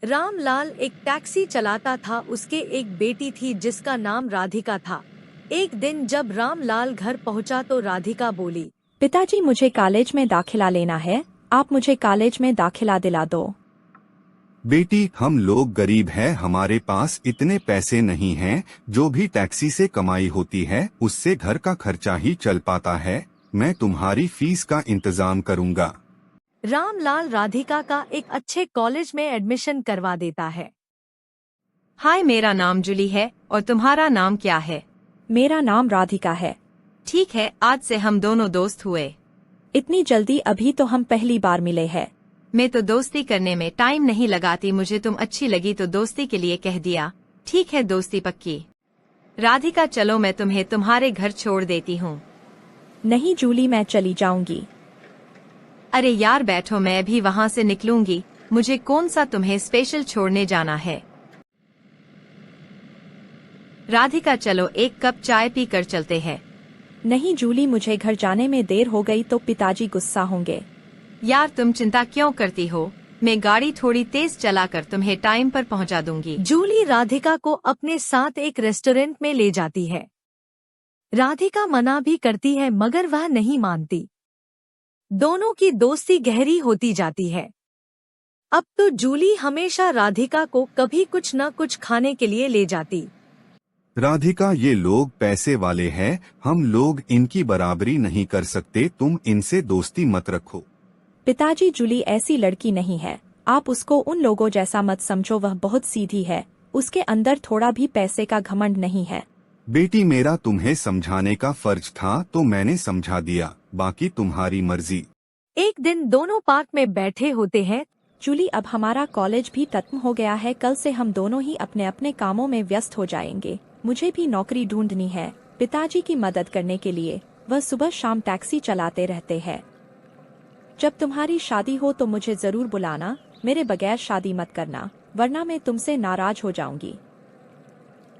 रामलाल एक टैक्सी चलाता था। उसके एक बेटी थी जिसका नाम राधिका था। एक दिन जब रामलाल घर पहुंचा तो राधिका बोली, पिताजी, मुझे कॉलेज में दाखिला लेना है, आप मुझे कॉलेज में दाखिला दिला दो। बेटी, हम लोग गरीब हैं, हमारे पास इतने पैसे नहीं हैं। जो भी टैक्सी से कमाई होती है उससे घर का खर्चा ही चल पाता है। मैं तुम्हारी फीस का इंतजाम करूंगा। रामलाल राधिका का एक अच्छे कॉलेज में एडमिशन करवा देता है। हाय, मेरा नाम जूली है और तुम्हारा नाम क्या है? मेरा नाम राधिका है। ठीक है, आज से हम दोनों दोस्त हुए। इतनी जल्दी? अभी तो हम पहली बार मिले हैं। मैं तो दोस्ती करने में टाइम नहीं लगाती, मुझे तुम अच्छी लगी तो दोस्ती के लिए कह दिया। ठीक है, दोस्ती पक्की। राधिका, चलो मैं तुम्हें तुम्हारे घर छोड़ देती हूँ। नहीं जूली, मैं चली जाऊंगी। अरे यार बैठो, मैं भी वहाँ से निकलूंगी। मुझे कौन सा तुम्हें स्पेशल छोड़ने जाना है। राधिका, चलो एक कप चाय पी कर चलते हैं। नहीं जूली, मुझे घर जाने में देर हो गई तो पिताजी गुस्सा होंगे। यार तुम चिंता क्यों करती हो, मैं गाड़ी थोड़ी तेज चलाकर तुम्हें टाइम पर पहुंचा दूंगी। जूली राधिका को अपने साथ एक रेस्टोरेंट में ले जाती है। राधिका मना भी करती है मगर वह नहीं मानती। दोनों की दोस्ती गहरी होती जाती है। अब तो जूली हमेशा राधिका को कभी कुछ न कुछ खाने के लिए ले जाती। राधिका, ये लोग पैसे वाले हैं, हम लोग इनकी बराबरी नहीं कर सकते, तुम इनसे दोस्ती मत रखो। पिताजी, जूली ऐसी लड़की नहीं है, आप उसको उन लोगों जैसा मत समझो। वह बहुत सीधी है, उसके अंदर थोड़ा भी पैसे का घमंड नहीं है। बेटी, मेरा तुम्हें समझाने का फर्ज था तो मैंने समझा दिया, बाकी तुम्हारी मर्जी। एक दिन दोनों पार्क में बैठे होते हैं। जूली, अब हमारा कॉलेज भी खत्म हो गया है, कल से हम दोनों ही अपने अपने कामों में व्यस्त हो जाएंगे। मुझे भी नौकरी ढूंढनी है पिताजी की मदद करने के लिए। वह सुबह शाम टैक्सी चलाते रहते हैं। जब तुम्हारी शादी हो तो मुझे जरूर बुलाना, मेरे बगैर शादी मत करना वरना मैं तुमसे नाराज हो जाऊंगी।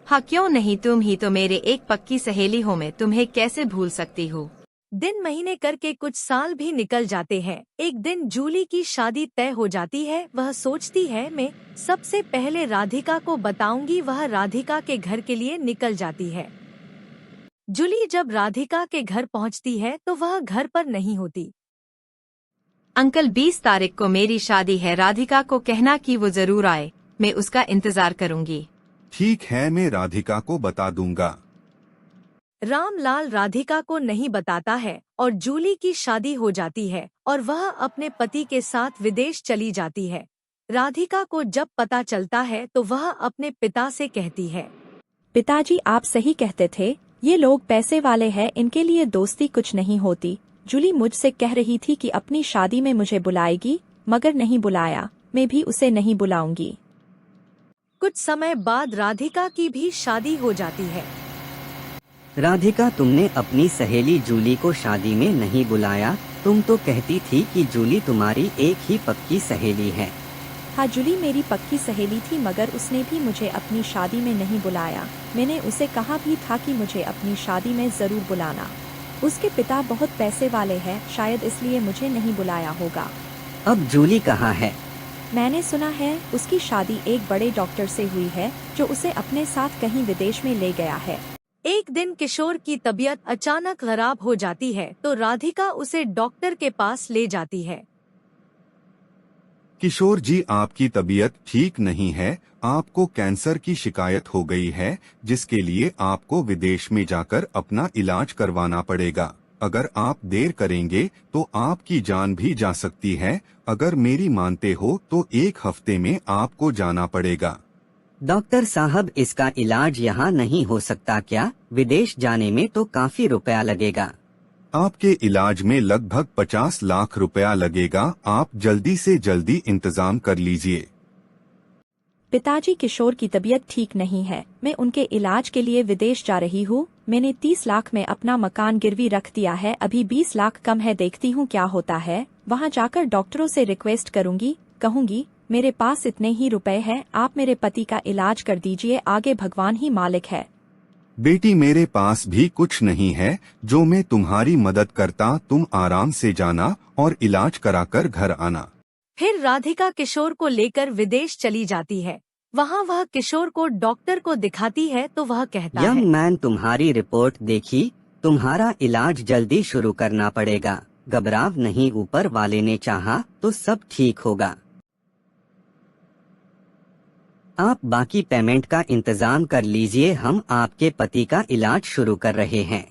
हाँ क्यों नहीं, तुम ही तो मेरे एक पक्की सहेली हो, मैं तुम्हें कैसे भूल सकती हूँ। दिन महीने करके कुछ साल भी निकल जाते हैं। एक दिन जूली की शादी तय हो जाती है। वह सोचती है मैं सबसे पहले राधिका को बताऊंगी। वह राधिका के घर के लिए निकल जाती है। जूली जब राधिका के घर पहुंचती है तो वह घर पर नहीं होती। अंकल, 20 तारीख को मेरी शादी है, राधिका को कहना कि वो जरूर आए, मैं उसका इंतजार करूंगी। ठीक है, मैं राधिका को बता दूंगा। रामलाल राधिका को नहीं बताता है और जूली की शादी हो जाती है और वह अपने पति के साथ विदेश चली जाती है। राधिका को जब पता चलता है तो वह अपने पिता से कहती है, पिताजी, आप सही कहते थे, ये लोग पैसे वाले हैं, इनके लिए दोस्ती कुछ नहीं होती। जूली मुझसे कह रही थी कि अपनी शादी में मुझे बुलाएगी, मगर नहीं बुलाया, मैं भी उसे नहीं बुलाऊंगी। कुछ समय बाद राधिका की भी शादी हो जाती है। राधिका, तुमने अपनी सहेली जूली को शादी में नहीं बुलाया। तुम तो कहती थी कि जूली तुम्हारी एक ही पक्की सहेली है। हाँ, जूली मेरी पक्की सहेली थी मगर उसने भी मुझे अपनी शादी में नहीं बुलाया। मैंने उसे कहा भी था कि मुझे अपनी शादी में जरूर बुलाना। उसके पिता बहुत पैसे वाले हैं, शायद इसलिए मुझे नहीं बुलाया होगा। अब जूली कहाँ है? मैंने सुना है उसकी शादी एक बड़े डॉक्टर से हुई है जो उसे अपने साथ कहीं विदेश में ले गया है। एक दिन किशोर की तबीयत अचानक खराब हो जाती है तो राधिका उसे डॉक्टर के पास ले जाती है। किशोर जी, आपकी तबीयत ठीक नहीं है, आपको कैंसर की शिकायत हो गई है, जिसके लिए आपको विदेश में जाकर अपना इलाज करवाना पड़ेगा। अगर आप देर करेंगे तो आपकी जान भी जा सकती है। अगर मेरी मानते हो तो 1 हफ्ते में आपको जाना पड़ेगा। डॉक्टर साहब, इसका इलाज यहाँ नहीं हो सकता क्या? विदेश जाने में तो काफी रुपया लगेगा। आपके इलाज में लगभग 50 लाख रुपया लगेगा, आप जल्दी से जल्दी इंतजाम कर लीजिए। पिताजी, किशोर की तबीयत ठीक नहीं है, मैं उनके इलाज के लिए विदेश जा रही हूँ। मैंने 30 लाख में अपना मकान गिरवी रख दिया है, अभी 20 लाख कम है, देखती हूँ क्या होता है। वहाँ जाकर डॉक्टरों से रिक्वेस्ट करूँगी, कहूँगी मेरे पास इतने ही रुपए हैं, आप मेरे पति का इलाज कर दीजिए, आगे भगवान ही मालिक है। बेटी, मेरे पास भी कुछ नहीं है जो मैं तुम्हारी मदद करता। तुम आराम से जाना और इलाज कराकर घर आना। फिर राधिका किशोर को लेकर विदेश चली जाती है। वहाँ वह किशोर को डॉक्टर को दिखाती है तो वह कहता है, यंग मैन, तुम्हारी रिपोर्ट देखी, तुम्हारा इलाज जल्दी शुरू करना पड़ेगा। घबराव नहीं, ऊपर वाले ने चाहा तो सब ठीक होगा। आप बाकी पेमेंट का इंतजाम कर लीजिए, हम आपके पति का इलाज शुरू कर रहे हैं।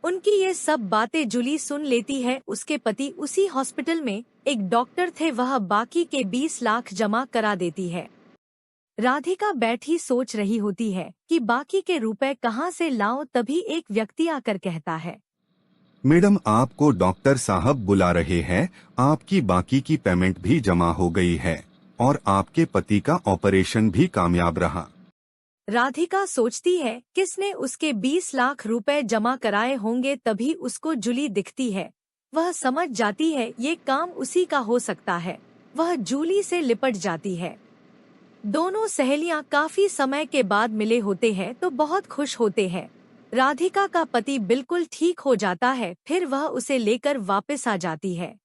उनकी ये सब बातें जूली सुन लेती है। उसके पति उसी हॉस्पिटल में एक डॉक्टर थे, वह बाकी के 20 लाख जमा करा देती है। राधिका बैठी सोच रही होती है कि बाकी के रुपए कहाँ से लाऊं, तभी एक व्यक्ति आकर कहता है, मैडम, आपको डॉक्टर साहब बुला रहे हैं। आपकी बाकी की पेमेंट भी जमा हो गई है और आपके पति का ऑपरेशन भी कामयाब रहा। राधिका सोचती है किसने उसके 20 लाख रुपए जमा कराए होंगे, तभी उसको जूली दिखती है। वह समझ जाती है ये काम उसी का हो सकता है। वह जूली से लिपट जाती है। दोनों सहेलियां काफी समय के बाद मिले होते हैं तो बहुत खुश होते हैं। राधिका का पति बिल्कुल ठीक हो जाता है, फिर वह उसे लेकर वापस आ जाती है।